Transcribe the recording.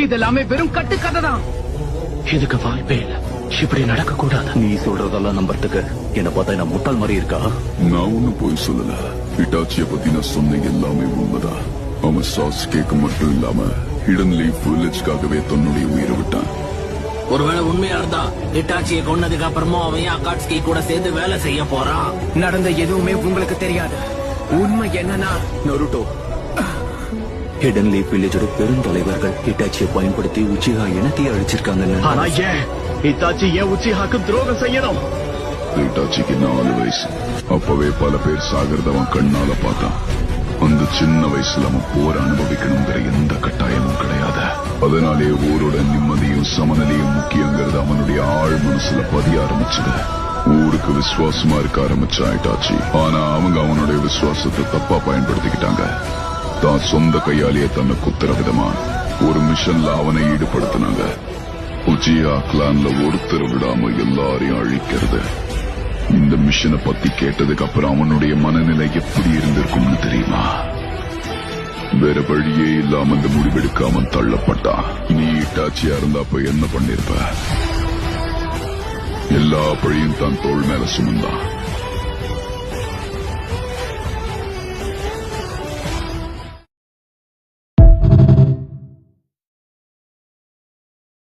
இதெல்லாமே வெறும் கட்டுக்கதை தான். இதுக்கு வாய்ப்பே இல்ல. இப்படி நடக்க கூடாது. நீ சொல்றதெல்லாம் நம்பறதுக்கு என்ன பார்த்தா என்ன முட்டாள் மாதிரி இருக்கா? நான் ஒண்ணும் போய் சொல்லல. இட்டாச்சிய பத்தி நான் சொன்ன எல்லாமே உண்மைதான். அவன் சாஸ் கேக் மட்டும் இல்லாம ஹிடன் லீஃப் வில்லேஜ்காகவே தன்னுடைய உயிரை விட்டான். ஒருவேளை உண்மையா இருந்தா இட்டாச்சியை கொன்னதுக்கு அப்புறமா அவன் அகாட்ஸ்கி கூட சேர்ந்து வேலை செய்ய போறான். நடந்த எதுவுமே உங்களுக்கு தெரியாது. உண்மை என்னன்னா நருட்டோ, ஹிடன் லீஃப் வில்லேஜோட பெருந்தலைவர்கள் ஹிட்டாச்சியை பயன்படுத்தி உச்சிஹா இனத்தையே அழிச்சிருக்காங்கன்னு. ஆனா ஏன் இட்டாச்சி ஏன் உச்சிஹாக்கு துரோகம் செய்யணும்? இட்டாச்சிக்கு 4 வயசு. அப்பவே பல பேர் சாகிறதவன் கண்ணால பார்த்தான். அந்த சின்ன வயசுல அவன் போர் அனுபவிக்கணுங்கிற எந்த கட்டாயமும் கிடையாது. அதனாலே ஊரோட நிம்மதியும் சமநிலையும் முக்கியங்கிறது அவனுடைய ஆழ் மனசுல பதிய ஆரம்பிச்சது. ஊருக்கு விசுவாசமா இருக்க ஆரம்பிச்சா இட்டாச்சி. ஆனா அவங்க அவனுடைய விசுவாசத்தை தப்பா பயன்படுத்திக்கிட்டாங்க. தான் சொந்த கையாலேயே தன்னை குத்துற விதமா ஒரு மிஷன்ல அவனை ஈடுபடுத்தினாங்க. உச்சியா கிளான்ல ஒருத்தர் விடாம எல்லாரையும் அழிக்கிறது. இந்த மிஷனை பத்தி கேட்டதுக்கு அப்புறம் அவனுடைய மனநிலை எப்படி இருந்திருக்கும்னு தெரியுமா? வேற வழியே இல்லாம இந்த முடிவெடுக்காம தள்ளப்பட்டான். நீ இட்டாச்சியா இருந்தாப்ப என்ன பண்ணிருப்ப? எல்லா பழியும் தான் தோள் மேல சுமந்தான்.